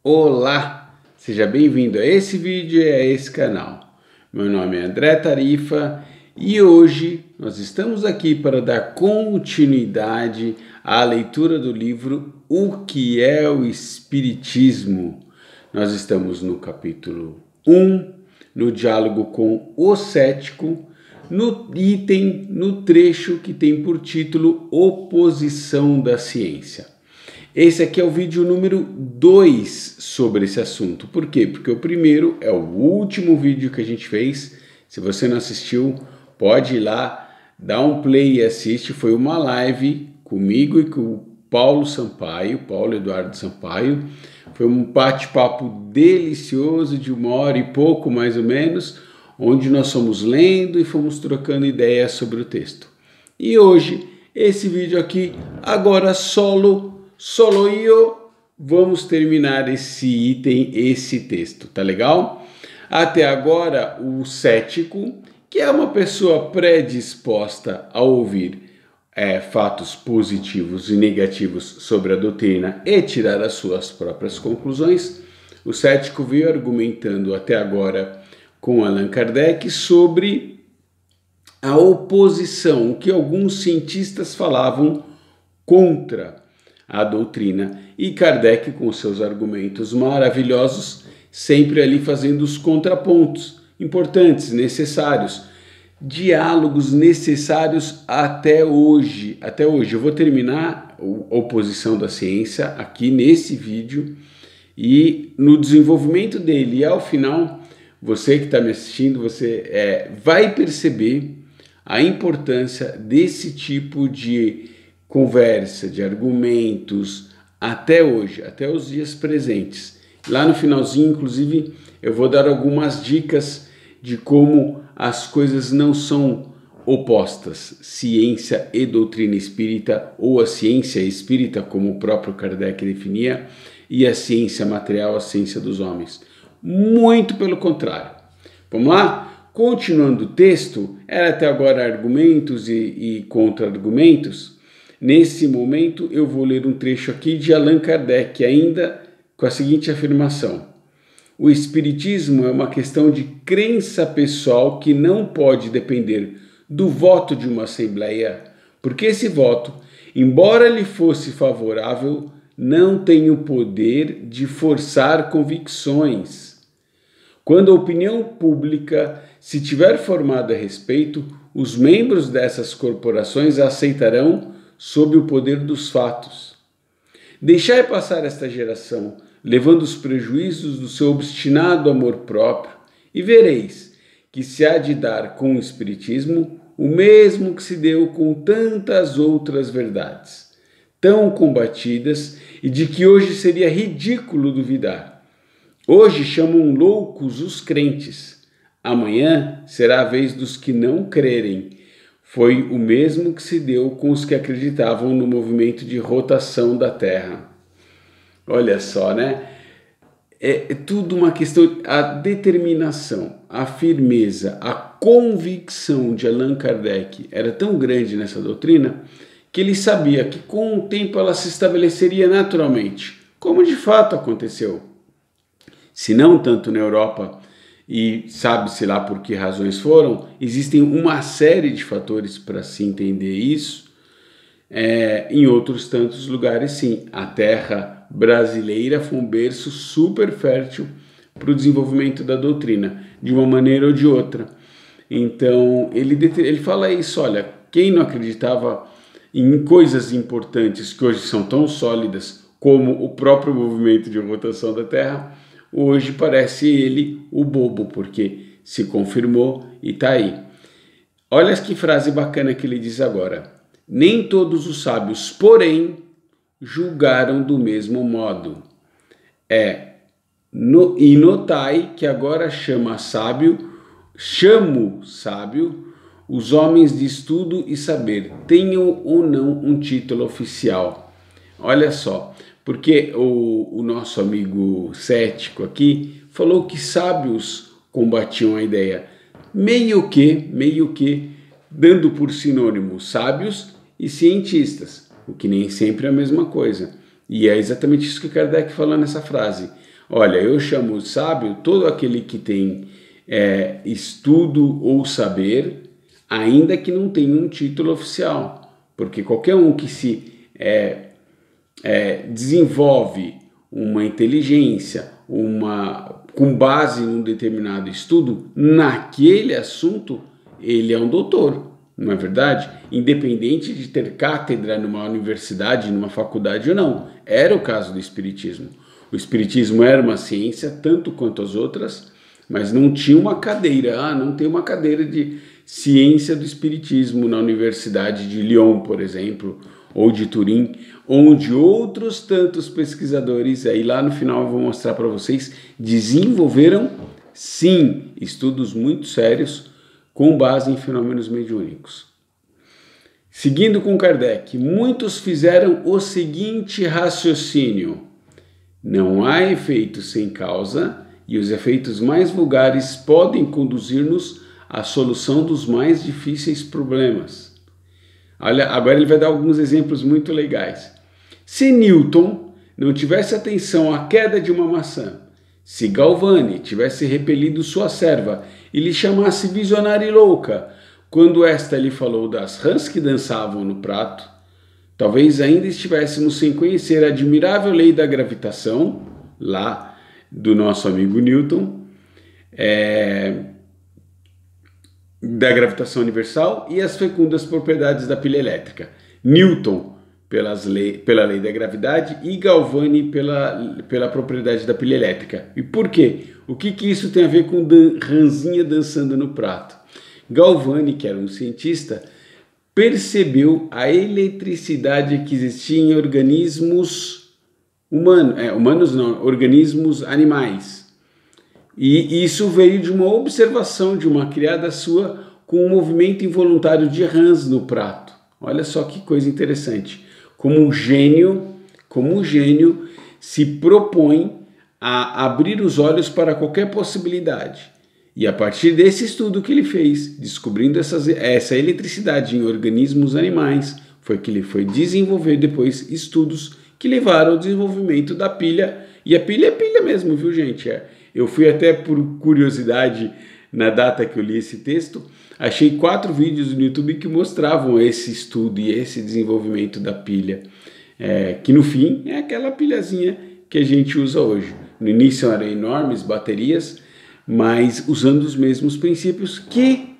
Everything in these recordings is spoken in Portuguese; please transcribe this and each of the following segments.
Olá, seja bem-vindo a esse vídeo e a esse canal. Meu nome é André Tarifa e hoje nós estamos aqui para dar continuidade à leitura do livro O que é o Espiritismo. Nós estamos no capítulo 1, no diálogo com o cético, no trecho que tem por título Oposição da Ciência. Esse aqui é o vídeo número 2 sobre esse assunto. Por quê? Porque o primeiro é o último vídeo que a gente fez. Se você não assistiu, pode ir lá, dá um play e assiste. Foi uma live comigo e com o Paulo Eduardo Sampaio. Foi um bate-papo delicioso de 1h e pouco, mais ou menos, onde nós fomos lendo e fomos trocando ideias sobre o texto. E hoje, esse vídeo aqui, agora solo eu, vamos terminar esse item, esse texto, tá legal? Até agora, o cético, que é uma pessoa predisposta a ouvir fatos positivos e negativos sobre a doutrina e tirar as suas próprias conclusões, o cético veio argumentando até agora com Allan Kardec sobre a oposição, o que alguns cientistas falavam contra a doutrina, e Kardec com seus argumentos maravilhosos, sempre ali fazendo os contrapontos importantes, necessários, diálogos necessários até hoje. Eu vou terminar a oposição da ciência aqui nesse vídeo, e no desenvolvimento dele, e ao final, você que está me assistindo, você vai perceber a importância desse tipo de conversa, de argumentos, até hoje, até os dias presentes. Lá no finalzinho, inclusive, eu vou dar algumas dicas de como as coisas não são opostas, ciência e doutrina espírita, ou a ciência espírita, como o próprio Kardec definia, e a ciência material, a ciência dos homens. Muito pelo contrário. Vamos lá? Continuando o texto, era até agora argumentos e contra-argumentos. Nesse momento, eu vou ler um trecho aqui de Allan Kardec, ainda com a seguinte afirmação: o espiritismo é uma questão de crença pessoal que não pode depender do voto de uma assembleia, porque esse voto, embora lhe fosse favorável, não tem o poder de forçar convicções. Quando a opinião pública se tiver formado a respeito, os membros dessas corporações a aceitarão sob o poder dos fatos. Deixai passar esta geração, levando os prejuízos do seu obstinado amor próprio, e vereis que se há de dar com o espiritismo o mesmo que se deu com tantas outras verdades, tão combatidas e de que hoje seria ridículo duvidar. Hoje chamam loucos os crentes, amanhã será a vez dos que não crerem. Foi o mesmo que se deu com os que acreditavam no movimento de rotação da Terra. Olha só, né? É tudo uma questão, a determinação, a firmeza, a convicção de Allan Kardec era tão grande nessa doutrina que ele sabia que com o tempo ela se estabeleceria naturalmente, como de fato aconteceu. Se não tanto na Europa, e sabe-se lá por que razões foram, existem uma série de fatores para se entender isso. Em outros tantos lugares, sim, a terra brasileira foi um berço super fértil para o desenvolvimento da doutrina, de uma maneira ou de outra. Então, ele fala isso, olha, quem não acreditava em coisas importantes que hoje são tão sólidas como o próprio movimento de rotação da Terra, hoje parece ele o bobo, porque se confirmou e está aí. Olha que frase bacana que ele diz agora. Nem todos os sábios, porém, julgaram do mesmo modo. E notai que agora chamo sábio, os homens de estudo e saber, tenham ou não um título oficial. Olha só. Porque o nosso amigo cético aqui falou que sábios combatiam a ideia, meio que dando por sinônimo sábios e cientistas, o que nem sempre é a mesma coisa. E é exatamente isso que Kardec fala nessa frase. Olha, eu chamo sábio todo aquele que tem estudo ou saber, ainda que não tenha um título oficial, porque qualquer um que se desenvolve uma inteligência, com base em um determinado estudo, naquele assunto, ele é um doutor, não é verdade? Independente de ter cátedra numa universidade, numa faculdade ou não. Era o caso do Espiritismo. O Espiritismo era uma ciência, tanto quanto as outras, mas não tinha uma cadeira. Não tem uma cadeira de ciência do Espiritismo na Universidade de Lyon, por exemplo, ou de Turim, onde outros tantos pesquisadores, aí lá no final eu vou mostrar para vocês, desenvolveram, sim, estudos muito sérios com base em fenômenos mediúnicos. Seguindo com Kardec, muitos fizeram o seguinte raciocínio: não há efeito sem causa e os efeitos mais vulgares podem conduzir-nos à solução dos mais difíceis problemas. Olha, agora ele vai dar alguns exemplos muito legais. Se Newton não tivesse atenção à queda de uma maçã, se Galvani tivesse repelido sua serva e lhe chamasse visionária e louca, quando esta lhe falou das rãs que dançavam no prato, talvez ainda estivéssemos sem conhecer a admirável lei da gravitação, lá do nosso amigo Newton, da gravitação universal e as fecundas propriedades da pilha elétrica. Newton pela lei da gravidade e Galvani pela propriedade da pilha elétrica. E por quê? O que isso tem a ver com ranzinha dançando no prato? Galvani, que era um cientista, percebeu a eletricidade que existia em organismos organismos animais. E isso veio de uma observação de uma criada sua com um movimento involuntário de rãs no prato. Olha só que coisa interessante. Como um gênio se propõe a abrir os olhos para qualquer possibilidade. E a partir desse estudo que ele fez, descobrindo essa eletricidade em organismos animais, foi que ele foi desenvolver depois estudos que levaram ao desenvolvimento da pilha. E a pilha é pilha mesmo, viu, gente? Eu fui até por curiosidade, na data que eu li esse texto, achei 4 vídeos no YouTube que mostravam esse estudo e esse desenvolvimento da pilha, que no fim é aquela pilhazinha que a gente usa hoje. No início eram enormes baterias, mas usando os mesmos princípios, que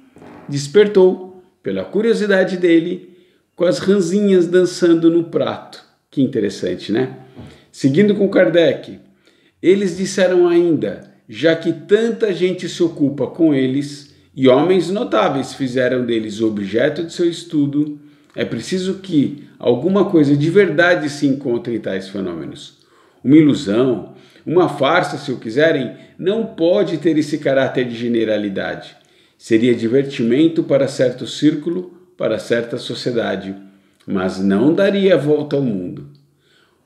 despertou pela curiosidade dele com as ranzinhas dançando no prato. Que interessante, né? Seguindo com Kardec, eles disseram ainda, já que tanta gente se ocupa com eles e homens notáveis fizeram deles objeto de seu estudo, é preciso que alguma coisa de verdade se encontre em tais fenômenos. Uma ilusão, uma farsa, se o quiserem, não pode ter esse caráter de generalidade. Seria divertimento para certo círculo, para certa sociedade, mas não daria a volta ao mundo.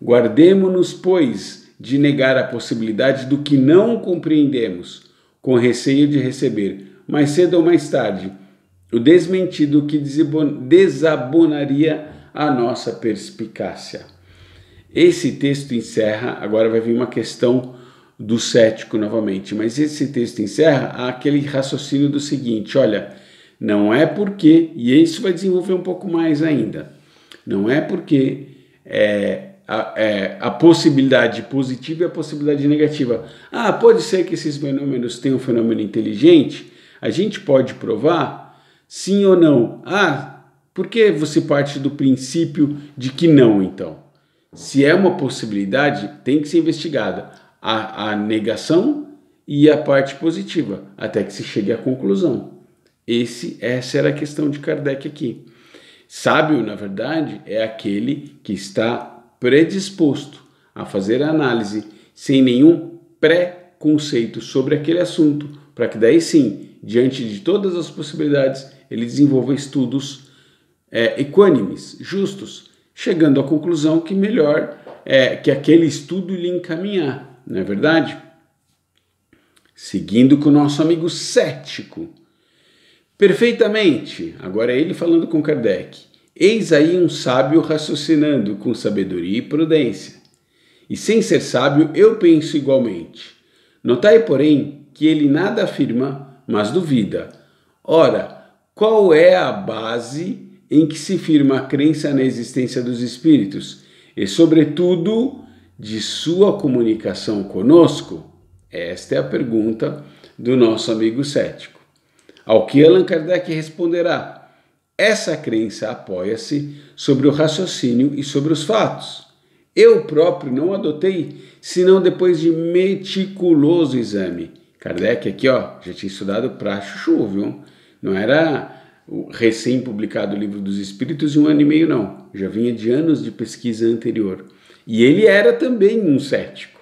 Guardemo-nos, pois, de negar a possibilidade do que não compreendemos, com receio de receber, mais cedo ou mais tarde, o desmentido que desabonaria a nossa perspicácia. Esse texto encerra, agora vai vir uma questão do cético novamente, mas esse texto encerra aquele raciocínio do seguinte: olha, não é porque, e isso vai desenvolver um pouco mais ainda, não é porque a possibilidade positiva e a possibilidade negativa. Pode ser que esses fenômenos tenham um fenômeno inteligente? A gente pode provar? Sim ou não? Por que você parte do princípio de que não, então? Se é uma possibilidade, tem que ser investigada a negação e a parte positiva, até que se chegue à conclusão. Essa era a questão de Kardec aqui. Sábio, na verdade, é aquele que está predisposto a fazer a análise sem nenhum pré-conceito sobre aquele assunto, para que daí sim, diante de todas as possibilidades, ele desenvolva estudos equânimes, justos, chegando à conclusão que melhor que aquele estudo lhe encaminhar, não é verdade? Seguindo com o nosso amigo cético. Perfeitamente, agora é ele falando com Kardec. Eis aí um sábio raciocinando com sabedoria e prudência. e sem ser sábio eu penso igualmente. Notai, porém, que ele nada afirma, mas duvida. Ora, qual é a base em que se firma a crença na existência dos espíritos e, sobretudo, de sua comunicação conosco? Esta é a pergunta do nosso amigo cético. Ao que Allan Kardec responderá: essa crença apoia-se sobre o raciocínio e sobre os fatos. Eu próprio não adotei, senão depois de meticuloso exame. Kardec aqui, já tinha estudado pra chuchu, viu? Não era o recém-publicado Livro dos Espíritos em 1 ano e meio, não. Já vinha de anos de pesquisa anterior. E ele era também um cético.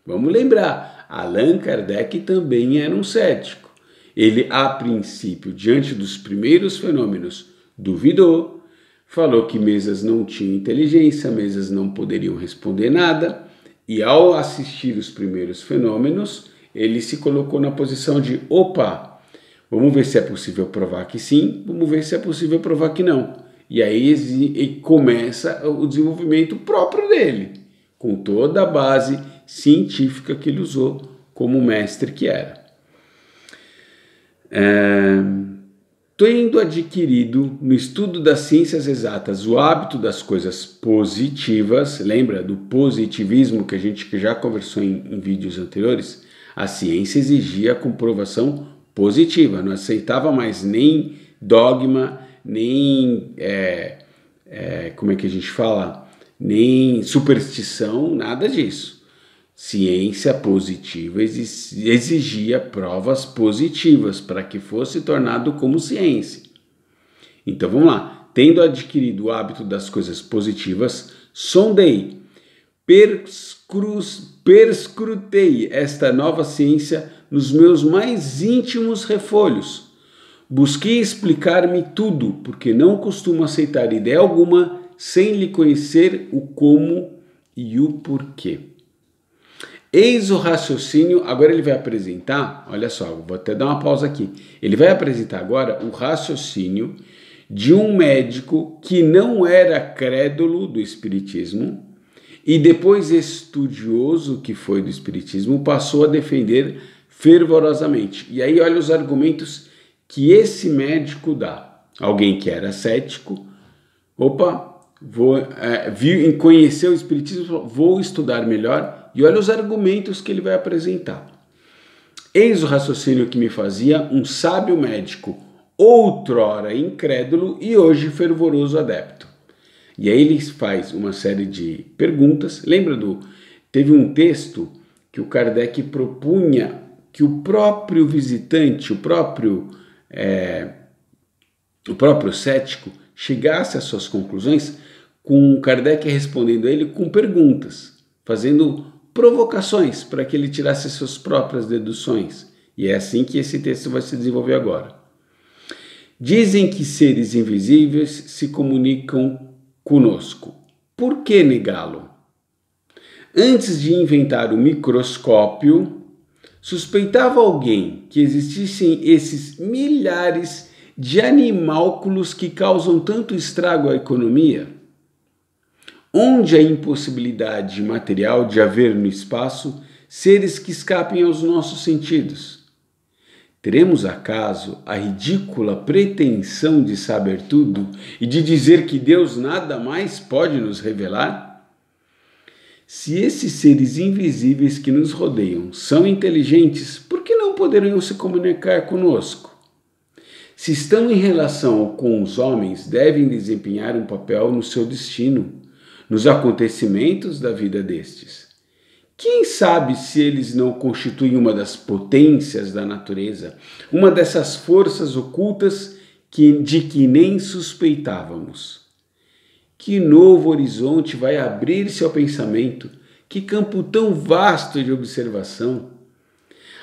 Vamos lembrar, Allan Kardec também era um cético. Ele, a princípio, diante dos primeiros fenômenos, duvidou, falou que mesas não tinham inteligência, mesas não poderiam responder nada, e ao assistir os primeiros fenômenos, ele se colocou na posição de, opa, vamos ver se é possível provar que sim, vamos ver se é possível provar que não. E aí começa o desenvolvimento próprio dele, com toda a base científica que ele usou como mestre que era. Tendo adquirido no estudo das ciências exatas o hábito das coisas positivas, lembra do positivismo que a gente já conversou em vídeos anteriores? A ciência exigia a comprovação positiva, não aceitava mais nem dogma, nem, como é que a gente fala? Nem superstição, nada disso. Ciência positiva exigia provas positivas para que fosse tornado como ciência. Então vamos lá. Tendo adquirido o hábito das coisas positivas, sondei, perscrutei esta nova ciência nos meus mais íntimos refolhos. Busquei explicar-me tudo, porque não costumo aceitar ideia alguma sem lhe conhecer o como e o porquê. Eis o raciocínio, agora ele vai apresentar, olha só, vou até dar uma pausa aqui. Ele vai apresentar agora o raciocínio de um médico que não era crédulo do espiritismo e depois estudioso que foi do espiritismo, passou a defender fervorosamente. E aí olha os argumentos que esse médico dá. Alguém que era cético, conheceu o espiritismo, vou estudar melhor. E olha os argumentos que ele vai apresentar. Eis o raciocínio que me fazia um sábio médico, outrora incrédulo e hoje fervoroso adepto. E aí ele faz uma série de perguntas. Teve um texto que o Kardec propunha que o próprio visitante, o próprio cético, chegasse às suas conclusões com Kardec respondendo a ele com perguntas, fazendo provocações para que ele tirasse suas próprias deduções. E é assim que esse texto vai se desenvolver agora. Dizem que seres invisíveis se comunicam conosco. Por que negá-lo? Antes de inventar o microscópio, suspeitava alguém que existissem esses milhares de animálculos que causam tanto estrago à economia? Onde a impossibilidade material de haver no espaço seres que escapem aos nossos sentidos? Teremos acaso a ridícula pretensão de saber tudo e de dizer que Deus nada mais pode nos revelar? Se esses seres invisíveis que nos rodeiam são inteligentes, por que não poderiam se comunicar conosco? Se estão em relação com os homens, devem desempenhar um papel no seu destino, nos acontecimentos da vida destes. Quem sabe se eles não constituem uma das potências da natureza, uma dessas forças ocultas de que nem suspeitávamos? Que novo horizonte vai abrir-se ao pensamento? Que campo tão vasto de observação!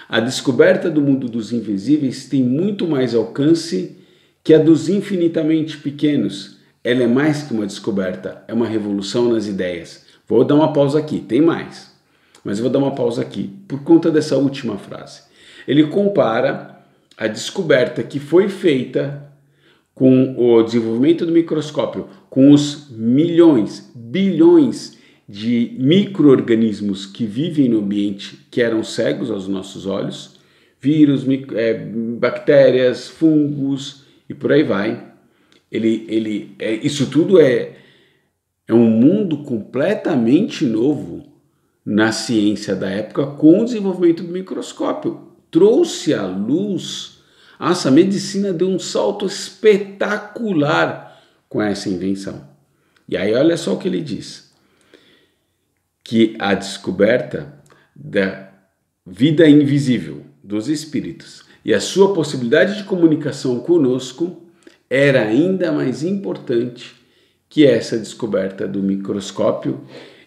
A descoberta do mundo dos invisíveis tem muito mais alcance que a dos infinitamente pequenos. Ela é mais que uma descoberta, é uma revolução nas ideias. Vou dar uma pausa aqui, tem mais, mas eu vou dar uma pausa aqui por conta dessa última frase. Ele compara a descoberta que foi feita com o desenvolvimento do microscópio, com os milhões, bilhões de micro-organismos que vivem no ambiente que eram cegos aos nossos olhos, vírus, bactérias, fungos e por aí vai. Isso tudo é um mundo completamente novo na ciência da época com o desenvolvimento do microscópio. Trouxe à luz, essa medicina deu um salto espetacular com essa invenção. E aí olha só o que ele diz, que a descoberta da vida invisível dos espíritos e a sua possibilidade de comunicação conosco era ainda mais importante que essa descoberta do microscópio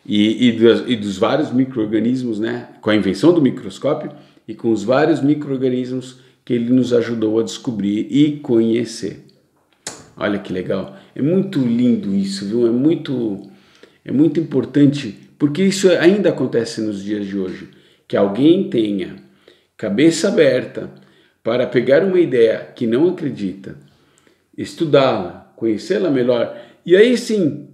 e dos vários micro-organismos, né? Com a invenção do microscópio e com os vários micro-organismos que ele nos ajudou a descobrir e conhecer. Olha que legal, é muito lindo isso, viu? É muito importante, porque isso ainda acontece nos dias de hoje, que alguém tenha cabeça aberta para pegar uma ideia que não acredita, estudá-la, conhecê-la melhor e aí sim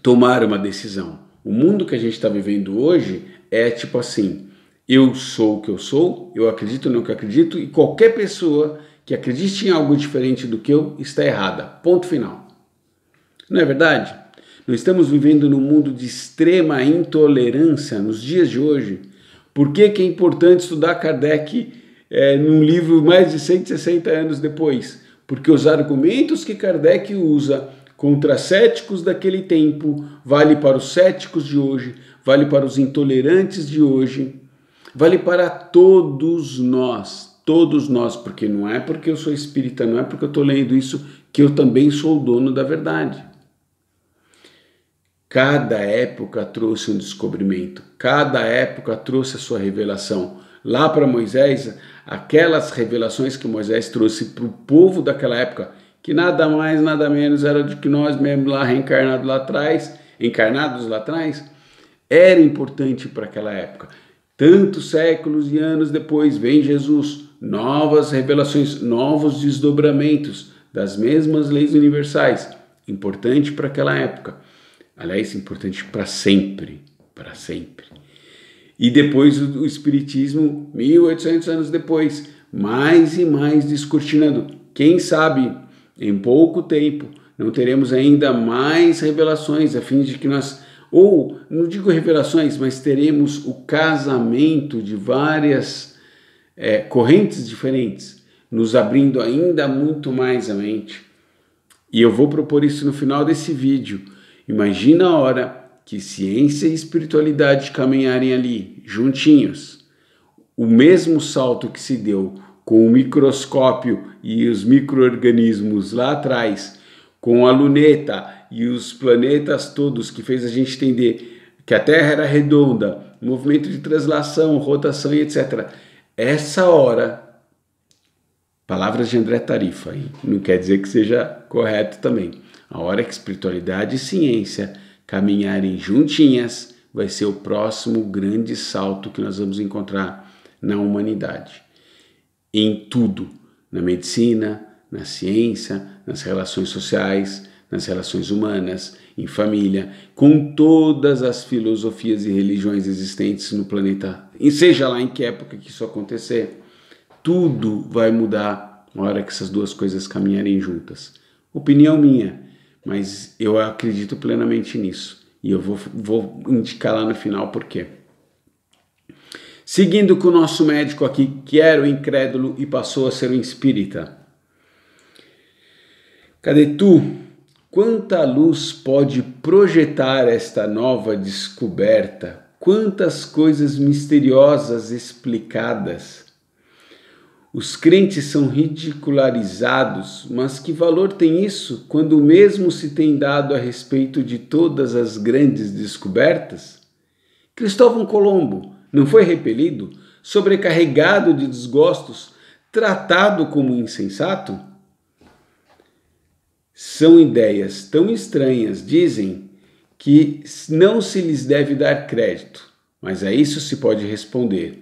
tomar uma decisão. O mundo que a gente está vivendo hoje é tipo assim, eu sou o que eu sou, eu acredito no que eu acredito e qualquer pessoa que acredite em algo diferente do que eu está errada. Ponto final. Não é verdade? Nós estamos vivendo num mundo de extrema intolerância nos dias de hoje. Por que é importante estudar Kardec num livro mais de 160 anos depois? Porque os argumentos que Kardec usa contra céticos daquele tempo vale para os céticos de hoje, vale para os intolerantes de hoje, vale para todos nós, porque não é porque eu sou espírita, não é porque eu estou lendo isso que eu também sou o dono da verdade. Cada época trouxe um descobrimento, cada época trouxe a sua revelação. Lá para Moisés, aquelas revelações que Moisés trouxe para o povo daquela época, que nada mais, nada menos era do que nós mesmos lá encarnados lá atrás, era importante para aquela época. Tantos séculos e anos depois vem Jesus, novas revelações, novos desdobramentos das mesmas leis universais, importante para aquela época. Aliás, importante para sempre, para sempre. E depois o Espiritismo, 1800 anos depois, mais e mais descortinando. Quem sabe, em pouco tempo, não teremos ainda mais revelações, a fim de que nós, ou não digo revelações, mas teremos o casamento de várias correntes diferentes, nos abrindo ainda muito mais a mente. E eu vou propor isso no final desse vídeo. Imagina a hora que ciência e espiritualidade caminharem ali, juntinhos. O mesmo salto que se deu com o microscópio e os micro-organismos lá atrás, com a luneta e os planetas todos, que fez a gente entender que a Terra era redonda, movimento de translação, rotação e etc. Essa hora, palavras de André Tarifa, hein? Não quer dizer que seja correto também. A hora que espiritualidade e ciência caminharem juntinhas, vai ser o próximo grande salto que nós vamos encontrar na humanidade. Em tudo, na medicina, na ciência, nas relações sociais, nas relações humanas, em família, com todas as filosofias e religiões existentes no planeta, e seja lá em que época que isso acontecer, tudo vai mudar na hora que essas duas coisas caminharem juntas. Opinião minha, mas eu acredito plenamente nisso. E eu vou indicar lá no final por quê. Seguindo com o nosso médico aqui, que era o incrédulo e passou a ser o espírita. Cadê tu? Quanta luz pode projetar esta nova descoberta? Quantas coisas misteriosas explicadas? Os crentes são ridicularizados, mas que valor tem isso quando mesmo se tem dado a respeito de todas as grandes descobertas? Cristóvão Colombo não foi repelido, sobrecarregado de desgostos, tratado como insensato? São ideias tão estranhas, dizem, que não se lhes deve dar crédito, mas a isso se pode responder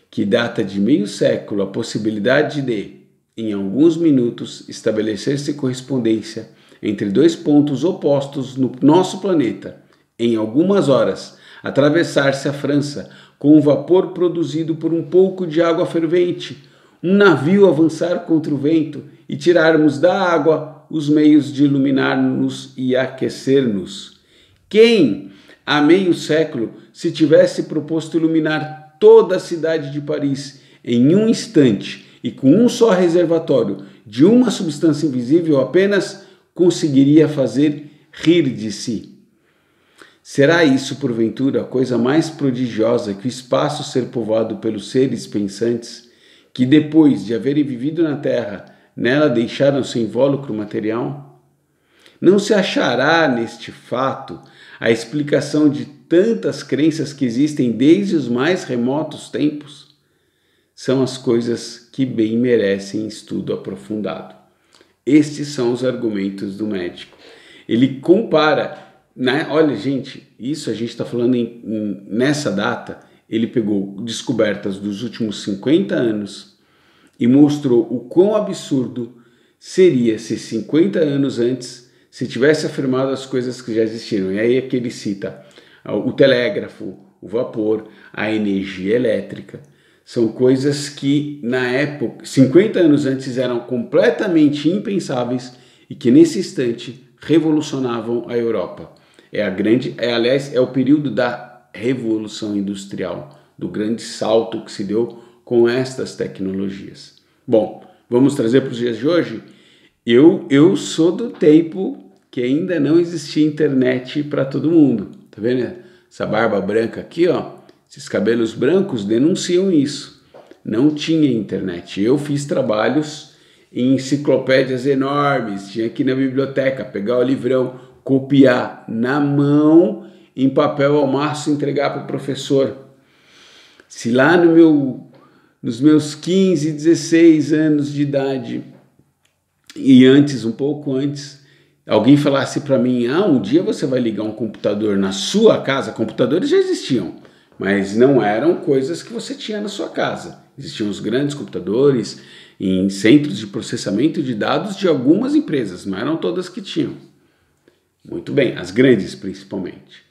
que data de meio século a possibilidade de, em alguns minutos, estabelecer-se correspondência entre dois pontos opostos no nosso planeta em algumas horas, atravessar-se a França com o vapor produzido por um pouco de água fervente, um navio avançar contra o vento e tirarmos da água os meios de iluminar-nos e aquecer-nos. Quem, há meio século, se tivesse proposto iluminar toda a cidade de Paris em um instante e com um só reservatório de uma substância invisível apenas, conseguiria fazer rir de si? Será isso, porventura, a coisa mais prodigiosa que o espaço ser povoado pelos seres pensantes, que depois de haverem vivido na Terra, nela deixaram seu invólucro material? Não se achará neste fato a explicação de tantas crenças que existem desde os mais remotos tempos? São as coisas que bem merecem estudo aprofundado. Estes são os argumentos do médico. Ele compara, né? Olha, gente, isso a gente está falando nessa data. Ele pegou descobertas dos últimos 50 anos e mostrou o quão absurdo seria se 50 anos antes se tivesse afirmado as coisas que já existiram. E aí é que ele cita o telégrafo, o vapor, a energia elétrica. São coisas que na época, 50 anos antes, eram completamente impensáveis e que nesse instante revolucionavam a Europa. Aliás, é o período da Revolução Industrial, do grande salto que se deu com estas tecnologias. Bom, vamos trazer para os dias de hoje? Eu sou do tempo que ainda não existia internet para todo mundo. Tá vendo essa barba branca aqui, ó? Esses cabelos brancos denunciam isso. Não tinha internet. Eu fiz trabalhos em enciclopédias enormes. Tinha que ir na biblioteca, pegar o livrão, copiar na mão, em papel ao maço, entregar para o professor. Se lá nos meus 15, 16 anos de idade, e antes, um pouco antes, alguém falasse para mim, um dia você vai ligar um computador na sua casa. Computadores já existiam, mas não eram coisas que você tinha na sua casa. Existiam os grandes computadores em centros de processamento de dados de algumas empresas, não eram todas que tinham. Muito bem, as grandes principalmente.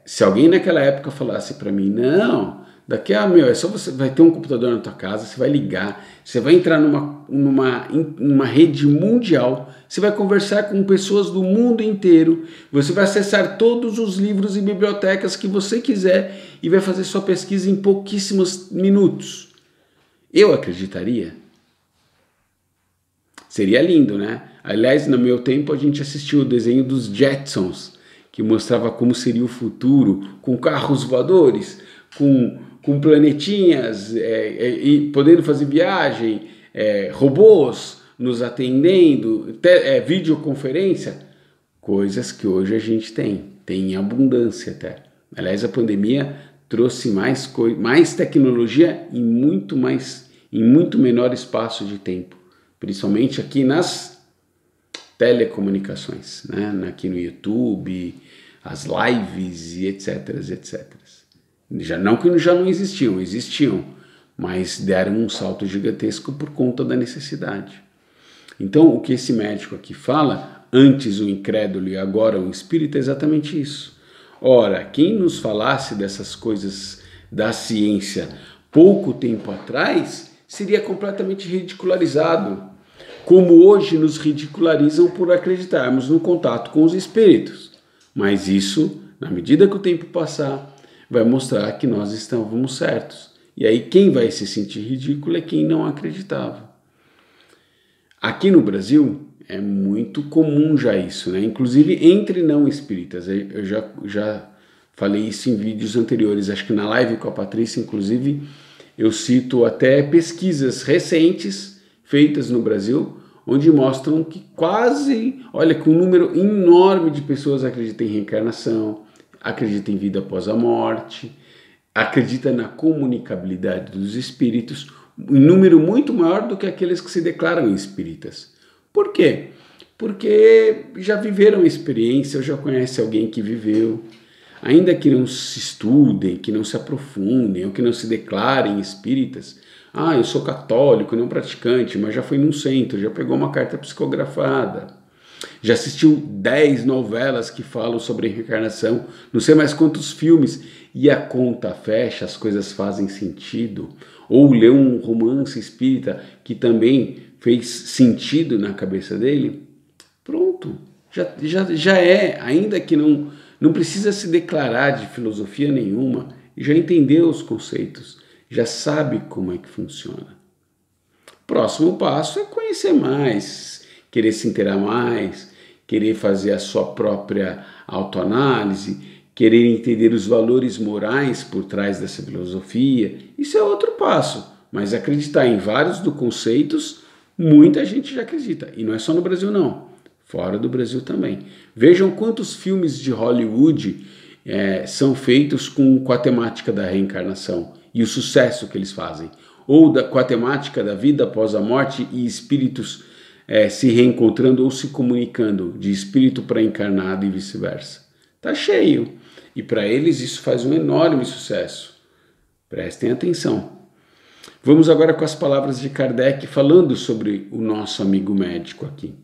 Se alguém naquela época falasse para mim, não, daqui a é só você vai ter um computador na tua casa, você vai ligar, você vai entrar numa rede mundial, você vai conversar com pessoas do mundo inteiro, você vai acessar todos os livros e bibliotecas que você quiser e vai fazer sua pesquisa em pouquíssimos minutos. Eu acreditaria? Seria lindo, né? Aliás, no meu tempo a gente assistiu o desenho dos Jetsons, que mostrava como seria o futuro, com carros voadores, com planetinhas, e podendo fazer viagem, robôs nos atendendo, videoconferência, coisas que hoje a gente tem em abundância até. Aliás, a pandemia trouxe mais tecnologia em muito menor espaço de tempo, principalmente aqui nas telecomunicações, né? Aqui no YouTube, as lives e etc, etc. Não que já não existiam, mas deram um salto gigantesco por conta da necessidade. Então, o que esse médico aqui fala, antes o incrédulo e agora o espírita, é exatamente isso. Ora, quem nos falasse dessas coisas da ciência pouco tempo atrás, seria completamente ridicularizado, como hoje nos ridicularizam por acreditarmos no contato com os espíritos. Mas isso, na medida que o tempo passar, vai mostrar que nós estávamos certos. E aí quem vai se sentir ridículo é quem não acreditava. Aqui no Brasil é muito comum já isso, né? Inclusive entre não espíritas. Eu já falei isso em vídeos anteriores. Acho que na live com a Patrícia, inclusive, eu cito até pesquisas recentes feitas no Brasil, onde mostram que que um número enorme de pessoas acreditam em reencarnação, acredita em vida após a morte, acredita na comunicabilidade dos espíritos, um número muito maior do que aqueles que se declaram espíritas. Por quê? Porque já viveram a experiência, ou já conhece alguém que viveu, ainda que não se estudem, que não se aprofundem, ou que não se declarem espíritas. Eu sou católico, não praticante, mas já fui num centro, já pegou uma carta psicografada. Já assistiu 10 novelas que falam sobre reencarnação, não sei mais quantos filmes, e a conta fecha, as coisas fazem sentido. Ou leu um romance espírita que também fez sentido na cabeça dele. Pronto, já é, ainda que não precisa se declarar de filosofia nenhuma, já entendeu os conceitos, já sabe como é que funciona. Próximo passo é conhecer mais, querer se inteirar mais, querer fazer a sua própria autoanálise, querer entender os valores morais por trás dessa filosofia. Isso é outro passo, mas acreditar em vários dos conceitos, muita gente já acredita. E não é só no Brasil não, fora do Brasil também. Vejam quantos filmes de Hollywood são feitos com a temática da reencarnação e o sucesso que eles fazem. Ou com a temática da vida após a morte e espíritos se reencontrando ou se comunicando de espírito para encarnado e vice-versa. Tá cheio. E para eles isso faz um enorme sucesso. Prestem atenção. Vamos agora com as palavras de Kardec falando sobre o nosso amigo médico aqui.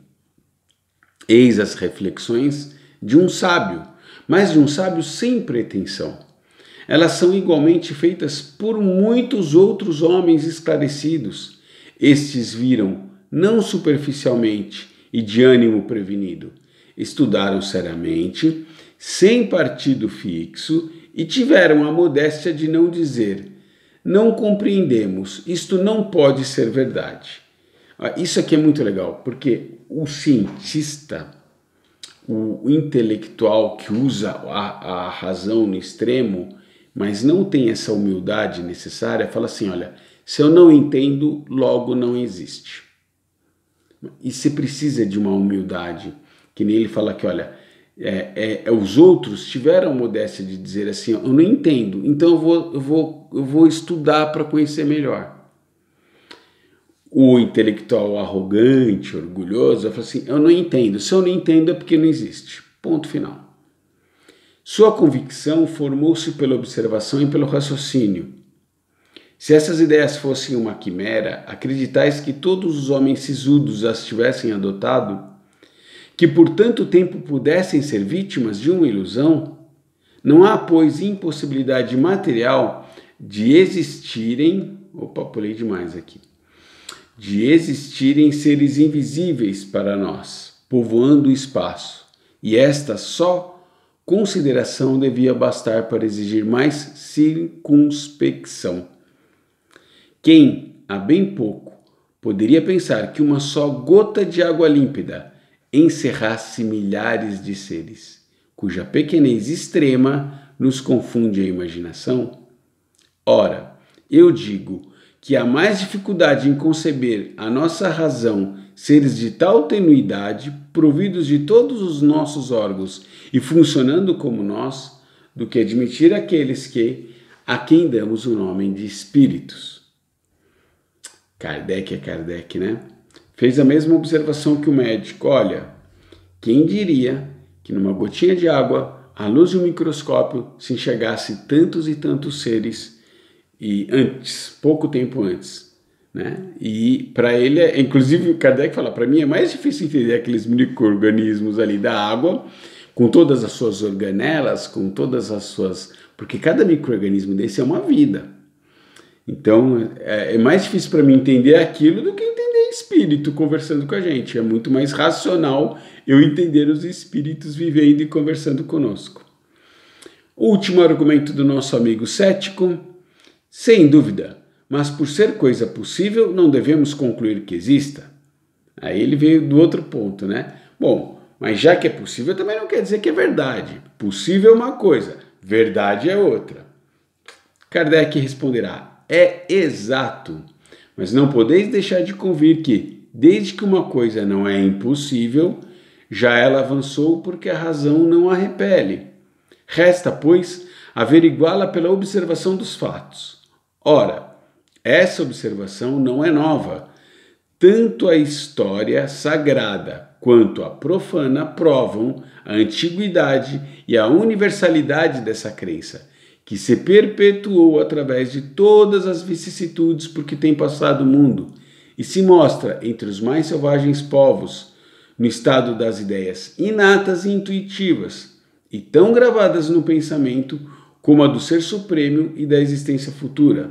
Eis as reflexões de um sábio, mas de um sábio sem pretensão. Elas são igualmente feitas por muitos outros homens esclarecidos. Estes viram, não superficialmente e de ânimo prevenido, estudaram seriamente, sem partido fixo, e tiveram a modéstia de não dizer: não compreendemos, isto não pode ser verdade. Isso aqui é muito legal, porque o cientista, o intelectual que usa a razão no extremo, mas não tem essa humildade necessária, fala assim: olha, se eu não entendo, logo não existe. E você precisa de uma humildade, que nem ele fala que, olha, os outros tiveram a modéstia de dizer assim: eu não entendo, então eu vou estudar para conhecer melhor. O intelectual arrogante, orgulhoso, fala assim: eu não entendo, se eu não entendo é porque não existe, ponto final. Sua convicção formou-se pela observação e pelo raciocínio. Se essas ideias fossem uma quimera, acreditais que todos os homens sisudos as tivessem adotado, que por tanto tempo pudessem ser vítimas de uma ilusão? Não há, pois, impossibilidade material de existirem... Opa, pulei demais aqui. De existirem seres invisíveis para nós, povoando o espaço. E esta só consideração devia bastar para exigir mais circunspecção. Quem, há bem pouco, poderia pensar que uma só gota de água límpida encerrasse milhares de seres, cuja pequenez extrema nos confunde a imaginação? Ora, eu digo que há mais dificuldade em conceber a nossa razão seres de tal tenuidade, providos de todos os nossos órgãos e funcionando como nós, do que admitir aqueles a quem damos o nome de espíritos. Kardec é Kardec, né? Fez a mesma observação que o médico. Olha, quem diria que numa gotinha de água, à luz de um microscópio, se enxergasse tantos e tantos seres e antes, pouco tempo antes, né? E para ele, inclusive o Kardec fala, para mim é mais difícil entender aqueles micro-organismos ali da água, com todas as suas organelas, com todas as suas... Porque cada micro-organismo desse é uma vida. Então, é mais difícil para mim entender aquilo do que entender espírito conversando com a gente. É muito mais racional eu entender os espíritos vivendo e conversando conosco. Último argumento do nosso amigo cético. Sem dúvida, mas por ser coisa possível, não devemos concluir que exista. Aí ele veio do outro ponto, né? Bom, mas já que é possível, também não quer dizer que é verdade. Possível é uma coisa, verdade é outra. Kardec responderá: é exato, mas não podeis deixar de convir que, desde que uma coisa não é impossível, já ela avançou porque a razão não a repele. Resta, pois, averiguá-la pela observação dos fatos. Ora, essa observação não é nova. Tanto a história sagrada quanto a profana provam a antiguidade e a universalidade dessa crença, que se perpetuou através de todas as vicissitudes por que tem passado o mundo e se mostra entre os mais selvagens povos, no estado das ideias inatas e intuitivas, e tão gravadas no pensamento como a do Ser Supremo e da existência futura.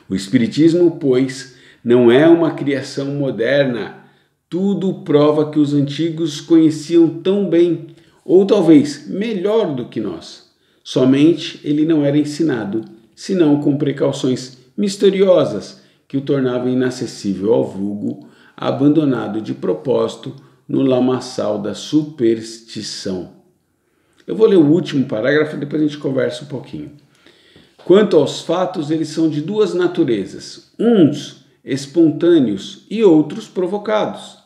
O Espiritismo, pois, não é uma criação moderna. Tudo prova que os antigos conheciam tão bem, ou talvez melhor do que nós. Somente ele não era ensinado, senão com precauções misteriosas que o tornavam inacessível ao vulgo, abandonado de propósito no lamaçal da superstição. Eu vou ler o último parágrafo e depois a gente conversa um pouquinho. Quanto aos fatos, eles são de duas naturezas, uns espontâneos e outros provocados.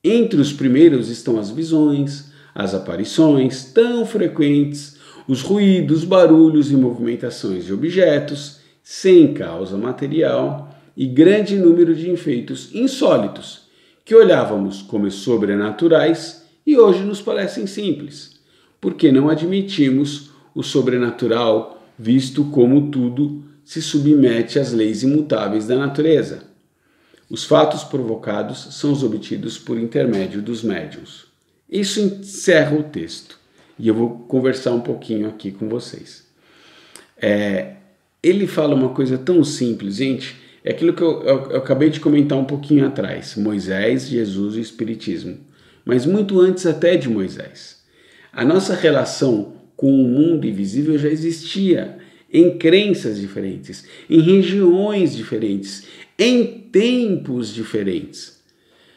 Entre os primeiros estão as visões, as aparições tão frequentes, os ruídos, barulhos e movimentações de objetos sem causa material e grande número de efeitos insólitos que olhávamos como sobrenaturais e hoje nos parecem simples, porque não admitimos o sobrenatural, visto como tudo se submete às leis imutáveis da natureza. Os fatos provocados são os obtidos por intermédio dos médiuns. Isso encerra o texto e eu vou conversar um pouquinho aqui com vocês. Ele fala uma coisa tão simples, gente, é aquilo que eu acabei de comentar um pouquinho atrás, Moisés, Jesus e o Espiritismo, mas muito antes até de Moisés. A nossa relação com o mundo invisível já existia em crenças diferentes, em regiões diferentes, em tempos diferentes.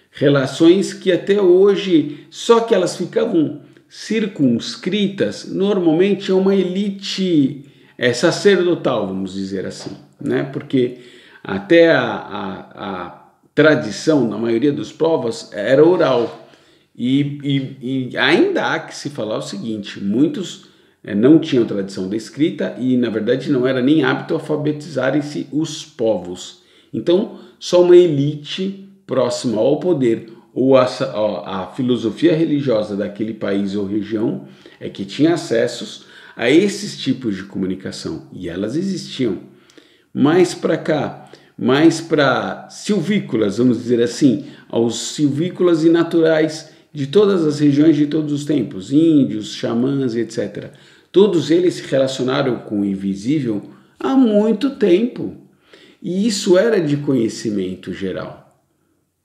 Relações que até hoje, só que elas ficavam circunscritas normalmente a uma elite sacerdotal, vamos dizer assim, né? Porque até a tradição, na maioria dos povos, era oral. E ainda há que se falar o seguinte, muitos não tinham tradição da escrita e, na verdade, não era nem hábito alfabetizarem-se os povos. Então, só uma elite próxima ao poder ou a filosofia religiosa daquele país ou região é que tinha acessos a esses tipos de comunicação. E elas existiam. Mais para cá, mais para silvícolas, vamos dizer assim, aos silvícolas e naturais de todas as regiões de todos os tempos, índios, xamãs, etc. Todos eles se relacionaram com o invisível há muito tempo. E isso era de conhecimento geral.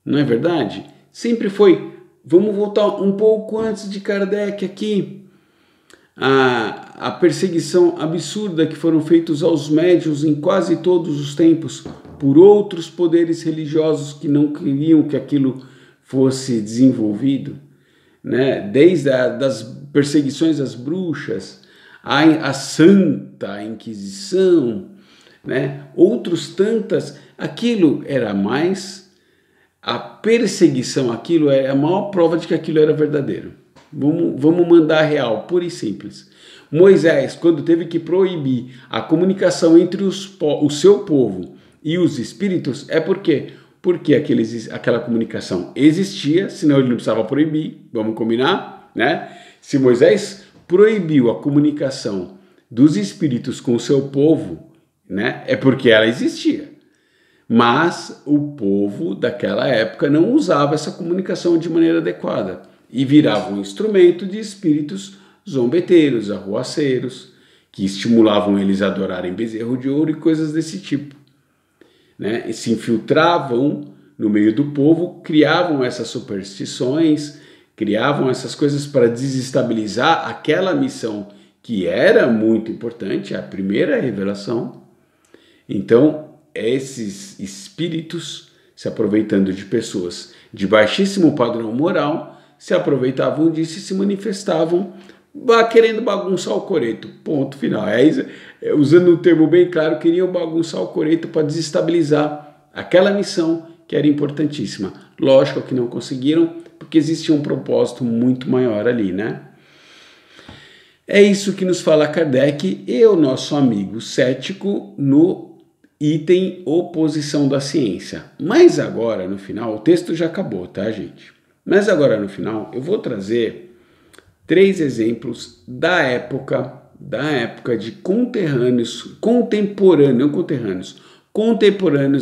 Não é verdade? Sempre foi. Vamos voltar um pouco antes de Kardec aqui. A perseguição absurda que foram feitos aos médiuns em quase todos os tempos por outros poderes religiosos que não queriam que aquilo fosse desenvolvido, né? Desde das perseguições às bruxas, a Santa Inquisição, né? Outros tantas, aquilo era mais a perseguição, aquilo é a maior prova de que aquilo era verdadeiro. Vamos mandar real, pura e simples. Moisés, quando teve que proibir a comunicação entre o seu povo e os espíritos, é porque aquela comunicação existia, senão ele não precisava proibir, vamos combinar, né? Se Moisés proibiu a comunicação dos espíritos com o seu povo, né, é porque ela existia. Mas o povo daquela época não usava essa comunicação de maneira adequada e virava um instrumento de espíritos zombeteiros, arruaceiros, que estimulavam eles a adorarem bezerro de ouro e coisas desse tipo, né? E se infiltravam no meio do povo, criavam essas superstições, criavam essas coisas para desestabilizar aquela missão que era muito importante, a primeira revelação. Então, esses espíritos, se aproveitando de pessoas de baixíssimo padrão moral, se aproveitavam disso e se manifestavam querendo bagunçar o coreto, ponto final. Usando um termo bem claro, queriam bagunçar o coreto para desestabilizar aquela missão que era importantíssima. Lógico que não conseguiram, porque existia um propósito muito maior ali, né? É isso que nos fala Kardec e o nosso amigo cético no item oposição da ciência. Mas agora, no final, o texto já acabou, tá, gente? Mas agora, no final, eu vou trazer 3 exemplos da época de contemporâneos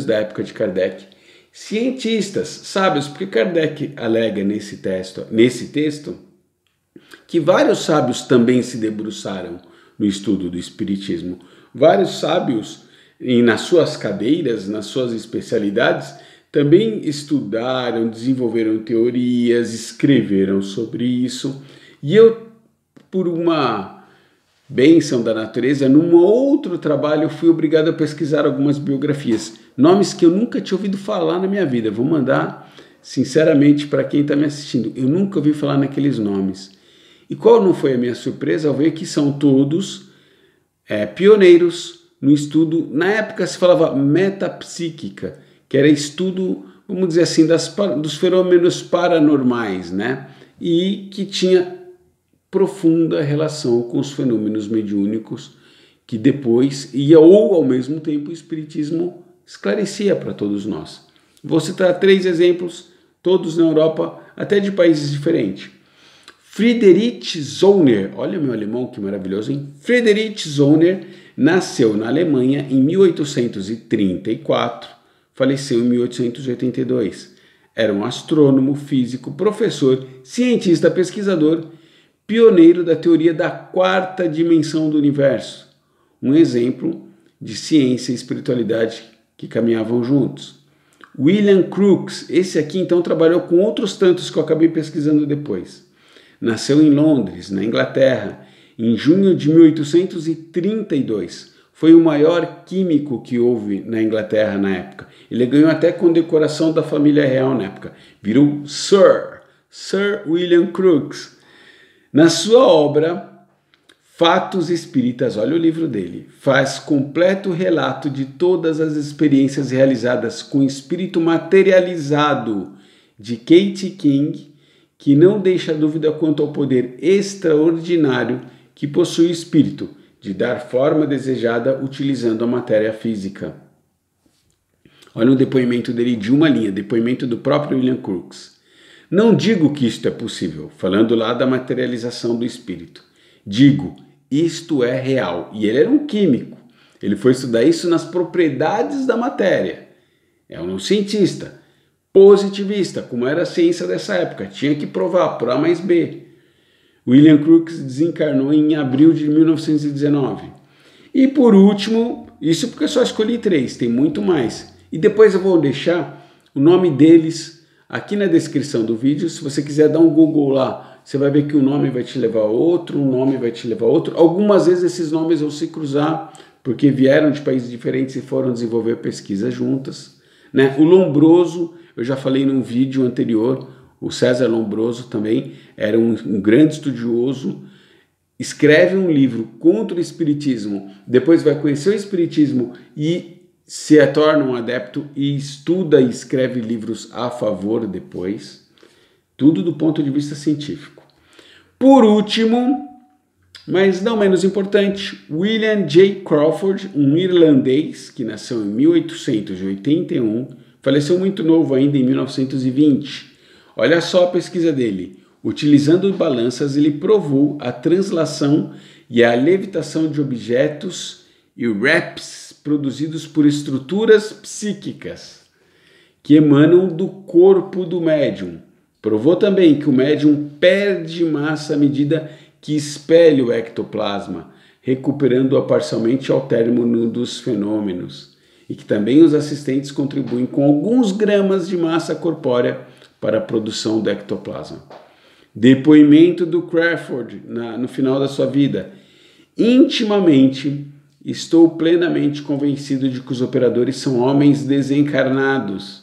da época de Kardec, Cientistas, sábios, porque Kardec alega nesse texto que vários sábios também se debruçaram no estudo do Espiritismo. Vários sábios, nas suas cadeiras, nas suas especialidades, também estudaram, desenvolveram teorias, escreveram sobre isso. E eu, por uma bênção da natureza, num outro trabalho eu fui obrigado a pesquisar algumas biografias, nomes que eu nunca tinha ouvido falar na minha vida. Vou mandar sinceramente para quem está me assistindo, eu nunca ouvi falar naqueles nomes. E qual não foi a minha surpresa ao ver que são todos pioneiros no estudo. Na época se falava metapsíquica, que era estudo, vamos dizer assim, dos fenômenos paranormais, né? E que tinha profunda relação com os fenômenos mediúnicos que depois, ou ao mesmo tempo, o Espiritismo esclarecia para todos nós. Vou citar 3 exemplos, todos na Europa, até de países diferentes. Friedrich Zollner, olha meu alemão que maravilhoso, hein? Friedrich Zollner nasceu na Alemanha em 1834, faleceu em 1882. Era um astrônomo, físico, professor, cientista, pesquisador, pioneiro da teoria da 4ª dimensão do universo, um exemplo de ciência e espiritualidade que caminhavam juntos. William Crookes, esse aqui então trabalhou com outros tantos que eu acabei pesquisando depois. Nasceu em Londres, na Inglaterra, em junho de 1832. Foi o maior químico que houve na Inglaterra na época. Ele ganhou até condecoração da família real na época. Virou Sir William Crookes. Na sua obra, Fatos Espíritas, olha o livro dele, faz completo relato de todas as experiências realizadas com o espírito materializado de Kate King, que não deixa dúvida quanto ao poder extraordinário que possui o espírito de dar forma desejada utilizando a matéria física. Olha o depoimento dele de uma linha, depoimento do próprio William Crookes. Não digo que isto é possível, falando lá da materialização do espírito. Digo, isto é real. E ele era um químico. Ele foi estudar isso nas propriedades da matéria. É um cientista, positivista, como era a ciência dessa época. Tinha que provar, por A mais B. William Crookes desencarnou em abril de 1919. E por último, isso porque eu só escolhi 3, tem muito mais. E depois eu vou deixar o nome deles aqui na descrição do vídeo. Se você quiser dar um Google lá, você vai ver que um nome vai te levar a outro, um nome vai te levar a outro. Algumas vezes esses nomes vão se cruzar, porque vieram de países diferentes e foram desenvolver pesquisas juntas, né? O Lombroso, eu já falei num vídeo anterior, o César Lombroso também era um grande estudioso, escreve um livro contra o Espiritismo, depois vai conhecer o Espiritismo e se torna um adepto e estuda e escreve livros a favor depois, tudo do ponto de vista científico. Por último, mas não menos importante, William J. Crawford, um irlandês que nasceu em 1881, faleceu muito novo ainda em 1920. Olha só a pesquisa dele. Utilizando balanças, ele provou a translação e a levitação de objetos e REPs produzidos por estruturas psíquicas que emanam do corpo do médium. Provou também que o médium perde massa à medida que espelha o ectoplasma, recuperando-a parcialmente ao término dos fenômenos, e que também os assistentes contribuem com alguns gramas de massa corpórea para a produção do ectoplasma. Depoimento do Crawford no final da sua vida. Intimamente, estou plenamente convencido de que os operadores são homens desencarnados.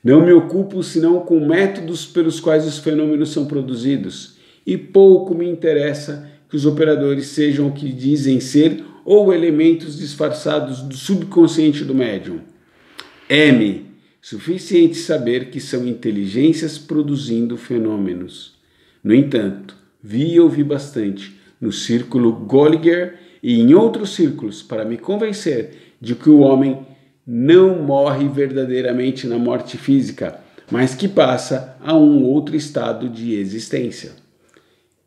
Não me ocupo senão com métodos pelos quais os fenômenos são produzidos, e pouco me interessa que os operadores sejam o que dizem ser ou elementos disfarçados do subconsciente do médium. É-me suficiente saber que são inteligências produzindo fenômenos. No entanto, vi e ouvi bastante no círculo Goliger e em outros círculos para me convencer de que o homem não morre verdadeiramente na morte física, mas que passa a um outro estado de existência.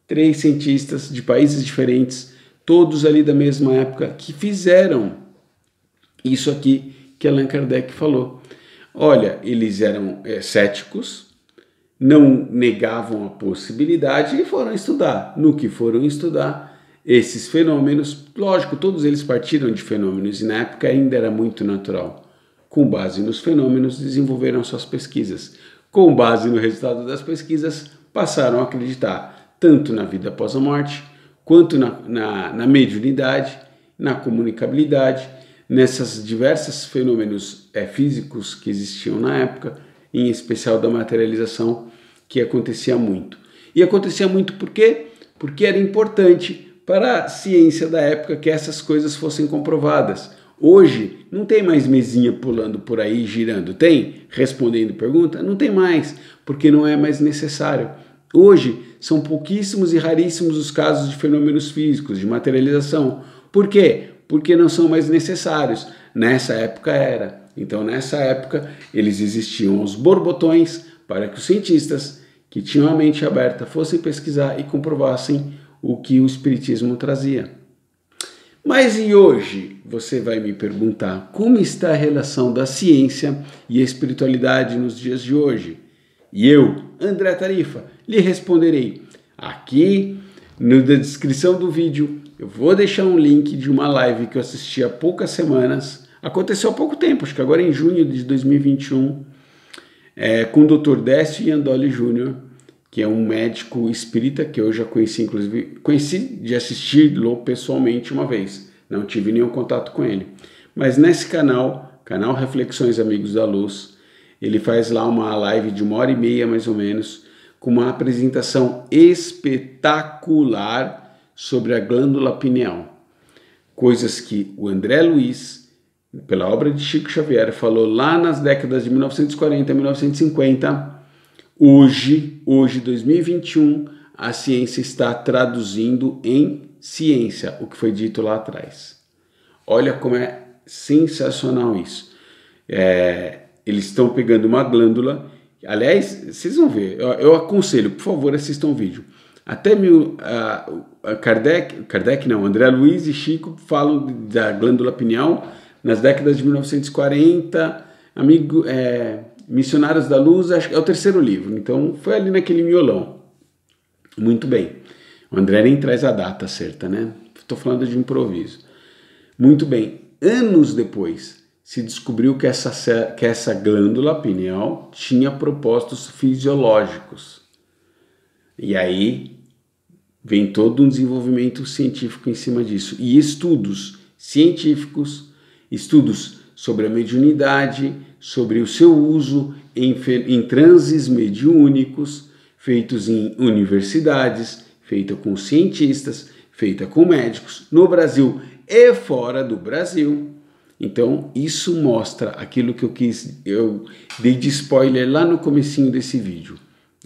3 cientistas de países diferentes, todos ali da mesma época, que fizeram isso aqui que Allan Kardec falou. Olha, eles eram céticos, não negavam a possibilidade e foram estudar. No que foram estudar, esses fenômenos, lógico, todos eles partiram de fenômenos e na época ainda era muito natural. Com base nos fenômenos, desenvolveram suas pesquisas. Com base no resultado das pesquisas, passaram a acreditar tanto na vida após a morte, quanto na mediunidade, na comunicabilidade, nessas diversos fenômenos físicos que existiam na época, em especial da materialização, que acontecia muito. E acontecia muito por quê? Porque era importante para a ciência da época que essas coisas fossem comprovadas. Hoje não tem mais mesinha pulando por aí, girando. Tem? Respondendo pergunta? Não tem mais, porque não é mais necessário. Hoje são pouquíssimos e raríssimos os casos de fenômenos físicos, de materialização. Por quê? Porque não são mais necessários. Nessa época era. Então, nessa época, eles existiam os borbotões para que os cientistas que tinham a mente aberta fossem pesquisar e comprovassem o que o espiritismo trazia. Mas e hoje? Você vai me perguntar como está a relação da ciência e a espiritualidade nos dias de hoje? E eu, André Tarifa, lhe responderei. Aqui na descrição do vídeo eu vou deixar um link de uma live que eu assisti há poucas semanas. Aconteceu há pouco tempo, acho que agora em junho de 2021, com o Dr. Décio Iandoli Jr., que é um médico espírita que eu já conheci, inclusive, conheci de assistir-lo pessoalmente uma vez. Não tive nenhum contato com ele. Mas nesse canal Reflexões Amigos da Luz, ele faz lá uma live de 1h30 mais ou menos, com uma apresentação espetacular sobre a glândula pineal. Coisas que o André Luiz, pela obra de Chico Xavier, falou lá nas décadas de 1940 e 1950. Hoje, 2021, a ciência está traduzindo em ciência o que foi dito lá atrás. Olha como é sensacional isso. Eles estão pegando uma glândula. Aliás, vocês vão ver, eu aconselho, por favor, assistam o vídeo. Até André Luiz e Chico falam da glândula pineal nas décadas de 1940, Missionários da Luz, acho que é o 3º livro, então foi ali naquele miolão. Muito bem. O André nem traz a data certa, né? Estou falando de improviso. Muito bem. Anos depois, se descobriu que essa glândula pineal tinha propósitos fisiológicos. E aí vem todo um desenvolvimento científico em cima disso. E estudos científicos, estudos sobre a mediunidade, sobre o seu uso em transes mediúnicos, feitos em universidades, feita com cientistas, feita com médicos, no Brasil e fora do Brasil. Então, isso mostra aquilo que eu dei de spoiler lá no comecinho desse vídeo.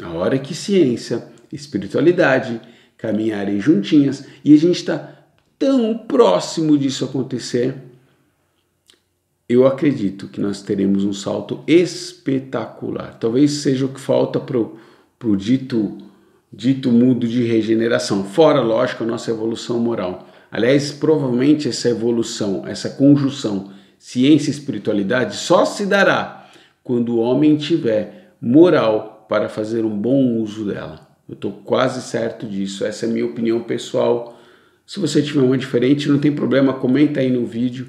A hora que ciência e espiritualidade caminharem juntinhas, e a gente está tão próximo disso acontecer, eu acredito que nós teremos um salto espetacular. Talvez seja o que falta para o dito mundo de regeneração. Fora, lógico, a nossa evolução moral. Aliás, provavelmente essa evolução, essa conjunção ciência e espiritualidade só se dará quando o homem tiver moral para fazer um bom uso dela. Eu estou quase certo disso. Essa é a minha opinião pessoal. Se você tiver uma diferente, não tem problema, comenta aí no vídeo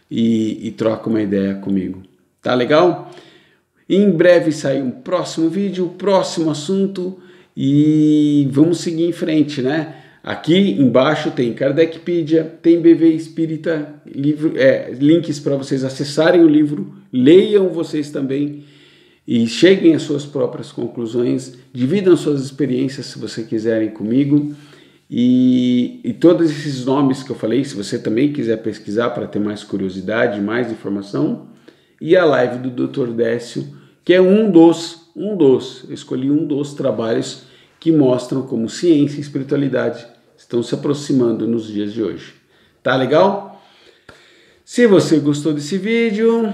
e troca uma ideia comigo. Tá legal? Em breve sai um próximo vídeo, próximo assunto e vamos seguir em frente, né? Aqui embaixo tem Kardecpedia, tem BV Espírita, links para vocês acessarem o livro, leiam vocês também e cheguem às suas próprias conclusões, dividam suas experiências se você quiserem comigo. E todos esses nomes que eu falei, se você também quiser pesquisar para ter mais curiosidade, mais informação, e a live do Dr. Décio, que é eu escolhi um dos trabalhos que mostram como ciência e espiritualidade estão se aproximando nos dias de hoje. Tá legal? Se você gostou desse vídeo,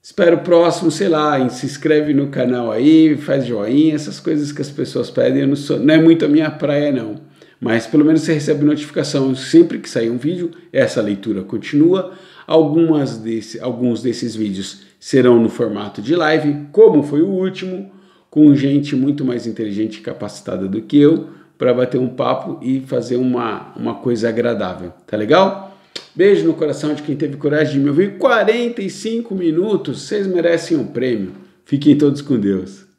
espero o próximo, sei lá, se inscreve no canal aí, faz joinha, essas coisas que as pessoas pedem, não é muito a minha praia não, mas pelo menos você recebe notificação sempre que sair um vídeo, essa leitura continua, alguns desses vídeos serão no formato de live, como foi o último, com gente muito mais inteligente e capacitada do que eu, para bater um papo e fazer uma coisa agradável. Tá legal? Beijo no coração de quem teve coragem de me ouvir. 45 minutos, vocês merecem um prêmio. Fiquem todos com Deus.